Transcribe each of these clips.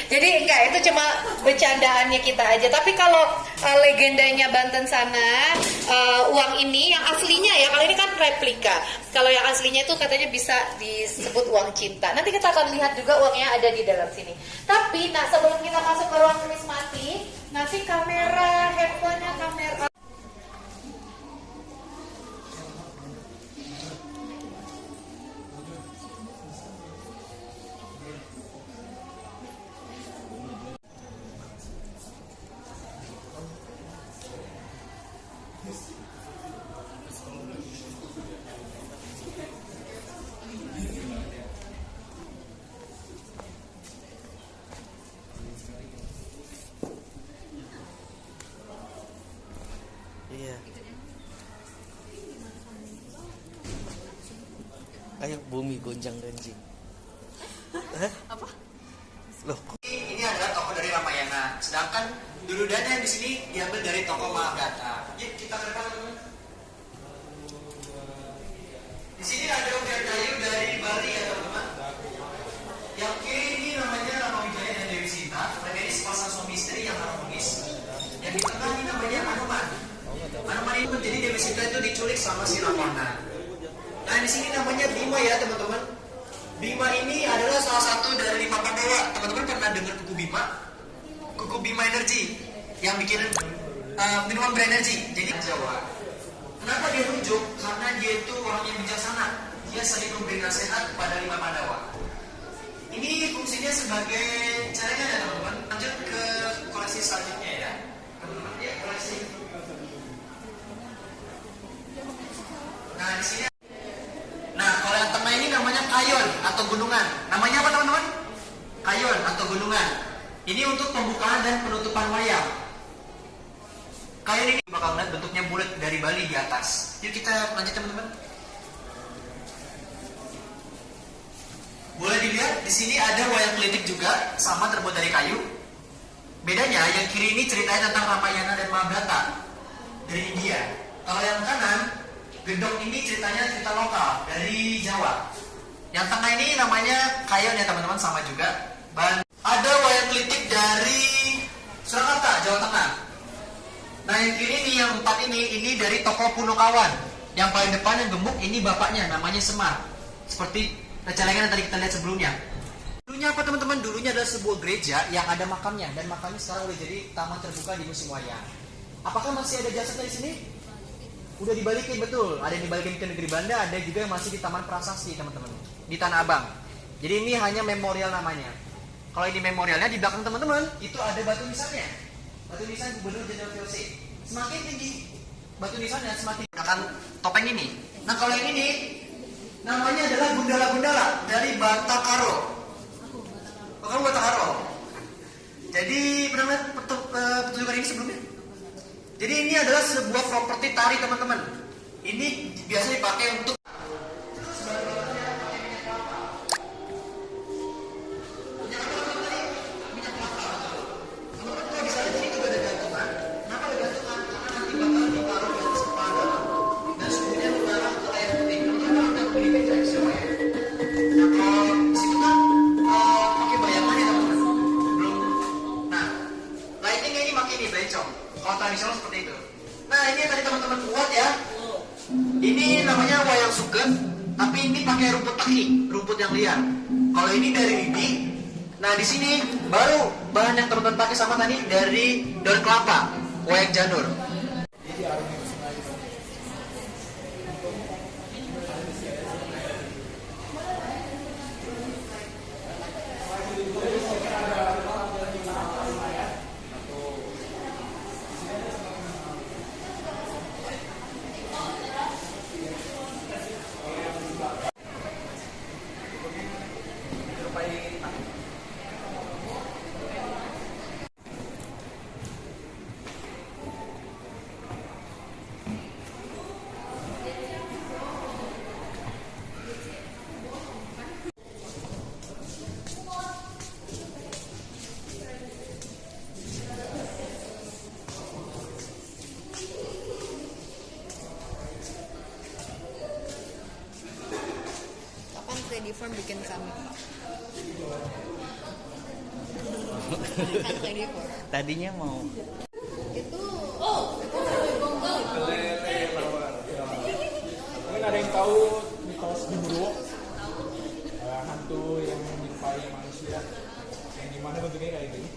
Jadi enggak, itu cuma bercandaannya kita aja. Tapi kalau legendanya Banten sana, uang ini yang aslinya ya, kalau ini kan replika. Kalau yang aslinya itu katanya bisa disebut uang cinta. Nanti kita akan lihat juga uangnya ada di dalam sini. Tapi nah sebelum kita masuk ke ruang numismatik, nanti kamera handphonenya kamera. Iya. Ayo bumi gonjang-ganjing. Apa? Loh, Ini adalah tokoh dari Ramayana, sedangkan Durudana di sini diambil dari tokoh Mahabharata. Yuk kita rekam. Di sini ada ukiran kayu dari Bali ya teman-teman. Yang kiri ini namanya Rama Wijaya dan Dewi Sinta. Mereka ini sepasang suami istri yang harmonis. Yang di tengah ini namanya Hanuman. Hanuman itu jadi Dewi Sinta itu diculik sama si Ravana. Nah di sini namanya Bima ya teman-teman. Bima ini adalah salah satu dari 5 Pandawa. Teman-teman pernah dengar kuku Bima? Kuku Bima Energy yang bikin minuman berenergi. Jadi Jawa. Kenapa dia rujuk? Karena dia itu orang yang bijaksana. Dia sering memberi nasihat kepada 5 Pandawa. Ini fungsinya sebagai celengan ya teman-teman. Lanjut ke koleksi selanjutnya ya. Teman-teman ya koleksi. Nah di sini. Nah kalau yang tengah ini namanya kayon atau gunungan. Namanya apa teman-teman? Kayon atau gunungan. Ini untuk pembukaan dan penutupan wayang. Kayon ini bakal lihat bentuknya bulat dari Bali di atas. Yuk kita lanjut teman-teman. Boleh dilihat di sini ada wayang klitik juga, sama terbuat dari kayu. Bedanya yang kiri ini ceritanya tentang Ramayana dan Mahabharata dari India. Kalau yang kanan, gendong ini ceritanya cerita lokal dari Jawa. Yang tengah ini namanya kayon ya teman-teman, sama juga. Ada wayang klitik dari Surakarta, Jawa Tengah. Nah yang kiri ini, yang 4 ini dari tokoh Punokawan. Yang paling depan yang gemuk ini bapaknya, namanya Semar. Seperti celengan yang tadi kita lihat sebelumnya. Dulunya apa teman-teman? Dulunya adalah sebuah gereja yang ada makamnya, dan makamnya sekarang udah jadi taman terbuka di musim wayang. Apakah masih ada jasadnya di sini? Udah dibalikin, betul. Ada yang dibalikin ke negeri Banda, ada juga yang masih di Taman Prasasti teman-teman, di Tanah Abang. Jadi ini hanya memorial namanya. Kalau ini memorialnya, di belakang teman-teman itu ada batu nisannya. Batu nisan Gubernur Jenderal VOC. Semakin tinggi batu nisannya, semakin akan topeng ini. Nah kalau yang ini namanya adalah gundala-gundala dari Batakaro. Oh, kamu Batakaro. Jadi pernah lihat pertunjukan ini sebelumnya? Jadi ini adalah sebuah properti tari teman-teman. Ini biasa dipakai untuk tradisional seperti itu. Nah ini yang tadi teman-teman buat ya. Ini namanya wayang sugeng, tapi ini pakai rumput taki, rumput yang liar. Kalau ini dari bibi. Nah di sini baru bahan yang teman-teman pakai sama tadi dari daun kelapa, wayang janur. Kapan Crediform bikin kami, Pak? Tadinya mau. Mungkin ada yang tahu mitos Genderuwo? Hantu yang menyerupai manusia, yang dimana bentuknya kayak gini.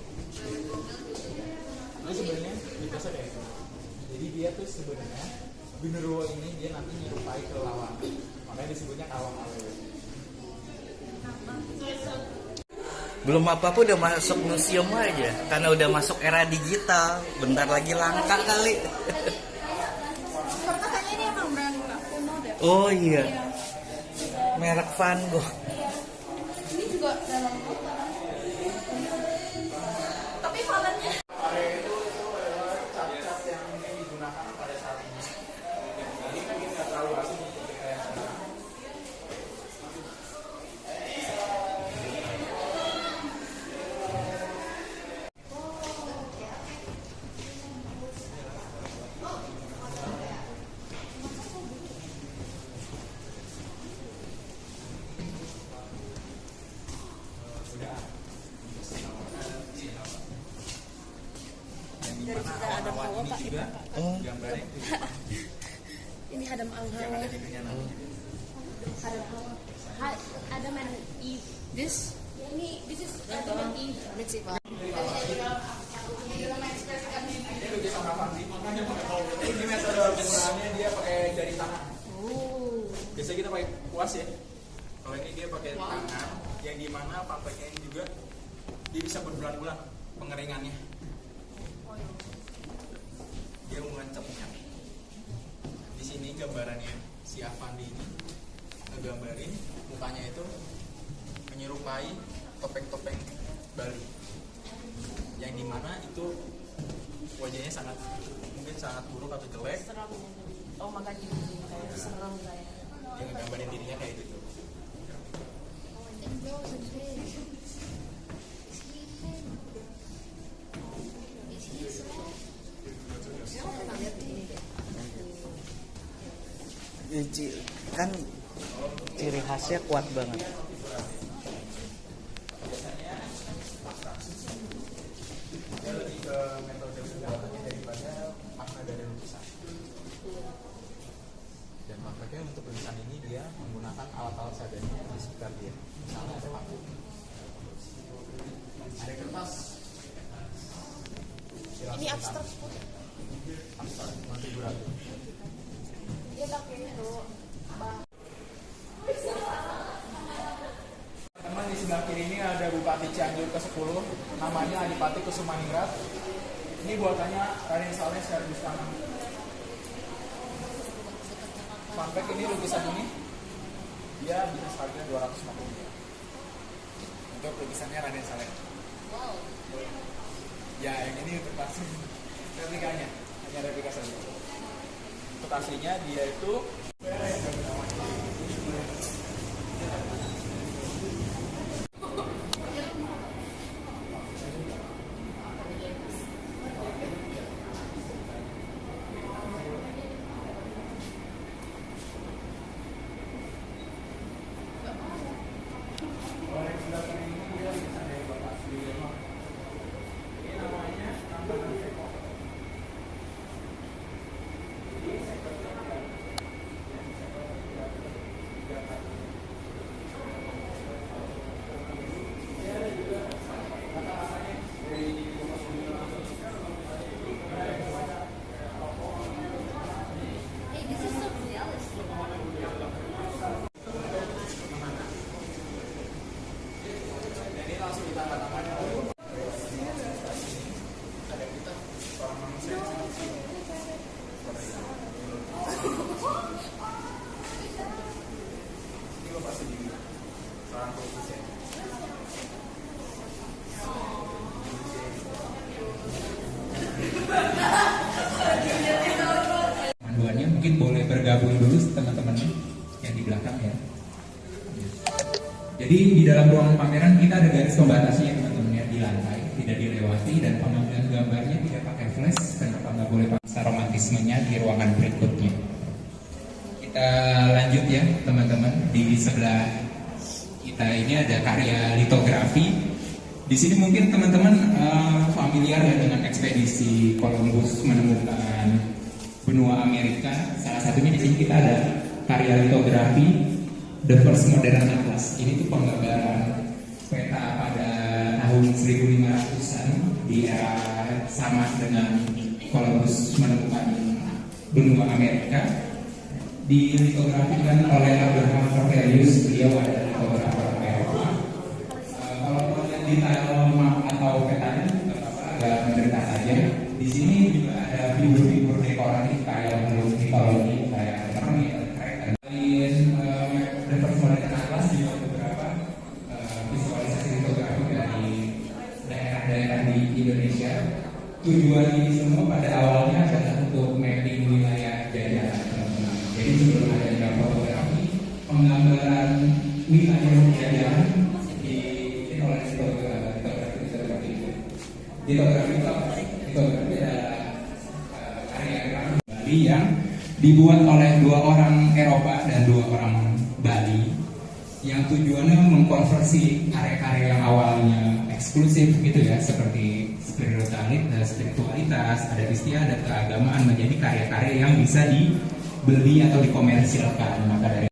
Itu sebenarnya mitosnya kayak gitu. Jadi dia tuh sebenarnya Genderuwo ini dia nanti menyerupai kelawang, makanya disebutnya kawang awewe. Belum apa-apa udah masuk museum aja. Karena udah masuk era digital. Bentar lagi langka kali. Katanya ini emang brand kuno deh. Oh iya. Merek Van Gogh. Ini juga dalam kota. Tapi valennya Itu adalah cat-cat yang digunakan pada saat ini. Jadi kan kita tahu asli ketika yang sekarang. dari cerita Adam Hawa Pak. Gambarnya Ini Adam Hawa. Adam Hawa. Adam and Eve. This is Adam and Eve. Let's see Pak. ini metode penggunaannya dia pakai jari tangan. Biasanya kita pakai kuas ya. Kalau ini dia pakai tangan, yang dimana pampaknya ini juga dia bisa berbulan-bulan pengeringannya. Dia mengancamnya. Di sini gambarannya si Avandi ini ngegambarin mukanya itu menyerupai topeng-topeng Bali, yang dimana itu wajahnya mungkin sangat buruk atau jelek. Serem. Oh makanya kayak serem kayak. Dia ngegambarin dirinya kayak gitu. Kan ciri khasnya kuat banget. Dia lebih ke metode pembuatannya daripada makna dari lukisan. Dan makanya untuk lukisan ini dia menggunakan alat-alat seadanya di sekitar dia. Misalnya ada paku, ada kertas. Ini abstrak. Abstrak, figuratif. Dia pakai itu. Teman di sebelah kiri ini ada Bupati Cianjur ke-10, namanya Adipati Kusumaningrat. Ini buatannya Raden Saleh secara tangan. Fun fact, ini lukisan ini dia bisa harga 250 rupiah. Untuk lukisannya Raden Saleh. Wow. Ya, yang ini untuk asli replikanya, hanya replika saja. Untuk aslinya dia itu Hey, this is so realistic. ini langsung ditambah namanya ada kita seorang manusia yang sangat ini lo pasti di seorang pelukis ya. Panduannya mungkin boleh bergabung dulu teman-teman yang di belakang ya. Jadi di dalam ruangan pameran kita ada garis pembatasnya teman-teman ya, di lantai tidak dilewati, dan pengambilan gambarnya tidak pakai flash. Kenapa nggak boleh paksa romantismenya di ruangan berikutnya? Kita lanjut ya teman-teman. Di sebelah kita ini ada karya litografi Di sini mungkin teman-teman familiar ya dengan ekspedisi Columbus menemukan benua Amerika. Salah satunya di sini kita ada karya litografi The First Modern Atlas. Ini tuh penggambaran peta pada tahun 1500-an di era sama dengan Columbus menemukan benua Amerika. Dilitografikan oleh Abraham Topelius, beliau adalah litografer Eropa. Kalau lihat detail map atau petanya agak menderita saja. Di sini juga ada figur-figur dekoratif kayak menurut mitologi kayak Hermes, selain The First Modern Atlas juga beberapa visualisasi litografi dari daerah-daerah di Indonesia. Tujuan ini semua pada awalnya adalah untuk mapping wilayah jajahan. Jadi sebelum adanya fotografi, penggambaran wilayah jajahan dibikin oleh litografi. Litografi adalah karya Bali yang dibuat oleh 2 orang Eropa dan 2 orang Bali, yang tujuannya mengkonversi karya-karya yang awalnya eksklusif gitu ya, seperti spiritualitas, adat istiadat, keagamaan, menjadi karya-karya yang bisa dibeli atau dikomersilkan. Maka dari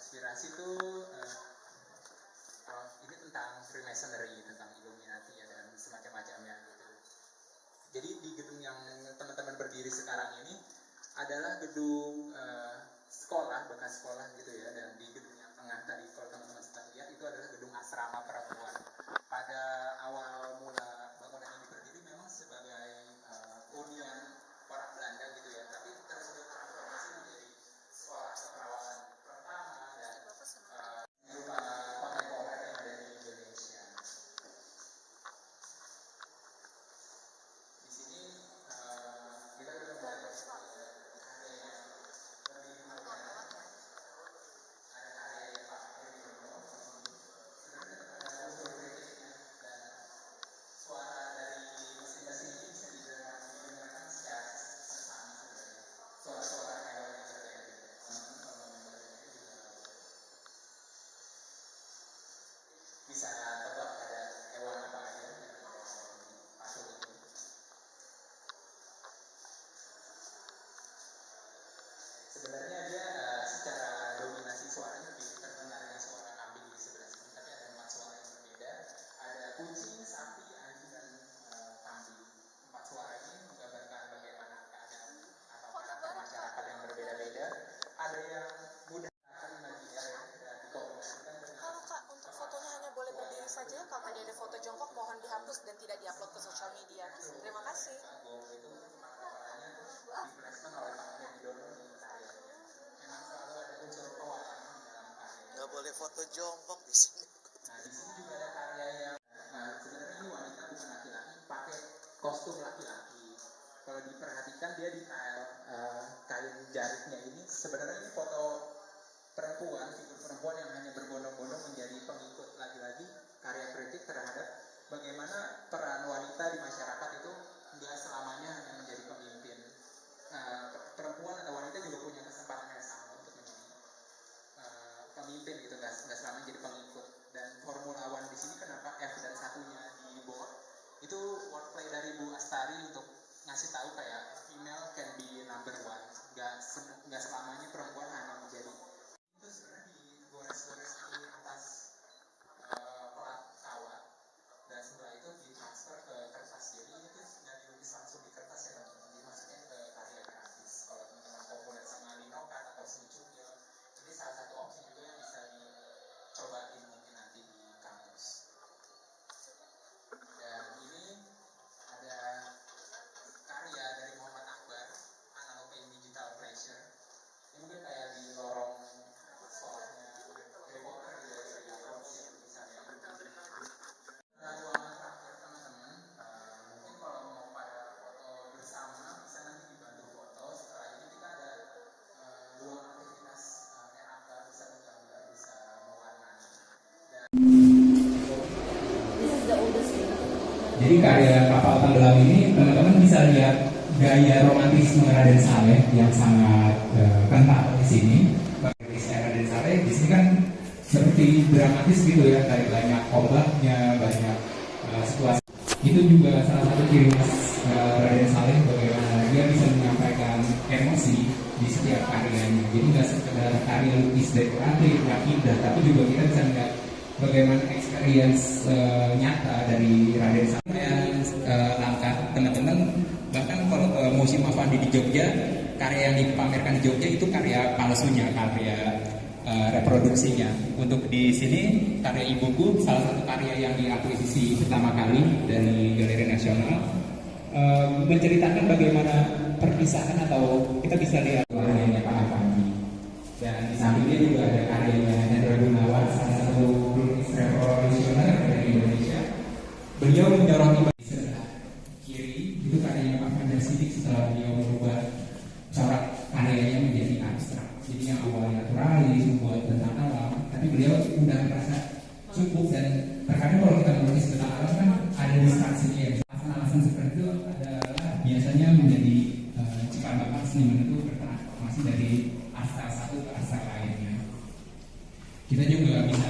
konspirasi itu ini tentang Freemasonry, tentang Illuminati ya, dan semacam-macamnya gitu. Jadi di gedung yang teman-teman berdiri sekarang ini adalah gedung sekolah, bekas sekolah gitu ya, dan di gedung yang tengah tadi kalau teman-teman sedang lihat itu adalah gedung asrama perempuan. Pada awal mula bangunan ini berdiri memang sebagai hunian orang Belanda gitu ya, tapi tersebut transformasi menjadi sekolah keperawanan pertama dan berupa kontemporer yang ada di Indonesia. Di sini kita sudah melihat ada yang lebih modern, ada karya Pak Heri Dono, sebenarnya ada unsur kritiknya, dan suara dari mesin-mesin ini bisa didengarkan secara sesama sebenarnya. Suara-suara hewan yang berbeda. Bisa tebak ada hewan apa aja yang ada di patung itu. Sebenarnya dia secara dominasi suaranya lebih terdengar dengan suara kambing di sebelah sini, tapi ada 4 suara yang berbeda. Ada kucing, sapi, anjing, dan kambing. 4 suara ini menggambarkan bagaimana keadaan atau karakter masyarakat yang berbeda-beda. Ada yang mudah imajiner dan dikombinasikan dengan Kalau Kak, untuk fotonya hanya boleh berdiri saja. Kalau tadi ada foto jongkok, mohon dihapus dan tidak diupload ke sosial media. Terima kasih. gong itu memang kepalanya di-placement oleh Pak Heri Dono di karya. Memang selalu ada unsur pewayangan di dalam karya. Nggak boleh foto jongkok di sini. Nah, di sini juga ada karya yang kostum laki-laki. Kalau diperhatikan dia di kain jaritnya ini sebenarnya ini foto perempuan, figur perempuan yang hanya berbondong-bondong menjadi pengikut, lagi-lagi karya kritik terhadap bagaimana peran wanita di masyarakat itu nggak selamanya hanya menjadi pemimpin. Perempuan atau wanita juga punya kesempatan yang sama untuk menjadi pemimpin gitu, nggak selamanya jadi pengikut. Dan Formula One di sini kenapa F dan satunya di board itu wordplay dari Bu Astari untuk ngasih tahu kayak female can be number one, nggak selamanya perempuan hanya menjadi itu. Sebenarnya digores-gores di atas plat kawat dan setelah itu ditransfer ke kertas. Jadi ini tuh nggak dilukis langsung di kertas ya teman-teman, dimasukin ke karya grafis. Kalau teman-teman populer sama linokat atau sencukil, jadi salah satu opsi juga yang bisa dicobain mungkin nanti di kampus. Dan ini ada karya dari Muhammad Akbar, Analog and Digital Pleasure. Ini mungkin kayak di lorong sekolahnya Harry Potter dari Approach misalnya. Ruangan terakhir teman-teman, mungkin kalau mau pada foto bersama bisa nanti dibantu foto. Setelah ini kita ada ruang aktivitas RAK, bisa menggambar, bisa mewarnai. Jadi karya kapal tenggelam ini teman-teman bisa lihat gaya romantisme Raden Saleh yang sangat kental di sini. Romantisme Raden Saleh di sini kan seperti dramatis gitu ya, kayak banyak ombaknya, banyak situasi. Itu juga salah satu ciri khas Raden Saleh, bagaimana dia bisa menyampaikan emosi di setiap karyanya. Jadi nggak sekedar karya lukis dekoratif yang indah, tapi juga kita bisa melihat bagaimana experience nyata dari Raden Saleh yang langka teman-teman. Bahkan kalau Museum Affandi di Jogja, karya yang dipamerkan di Jogja itu karya palsunya, karya reproduksinya. Untuk di sini karya ibuku, salah satu karya yang diakuisisi pertama kali dari Galeri Nasional, menceritakan bagaimana perpisahan atau kita bisa lihat karyanya Pak Affandi. Dan di sampingnya juga ada karyanya Hendra Gunawan, salah satu lukis revolusioner dari Indonesia. Beliau menyoroti di sebelah kiri itu karyanya Pak Fajar Sidik setelah beliau merubah corak karyanya menjadi abstrak. Jadi yang awalnya naturalis, membuat tentang alam, tapi beliau udah merasa cukup. Dan terkadang kalau kita melukis tentang alam kan ada distraksinya. Alasan-alasan seperti itu adalah biasanya menjadi cikal bakal seniman itu bertransformasi dari abstrak satu ke abstrak lainnya. Kita juga bisa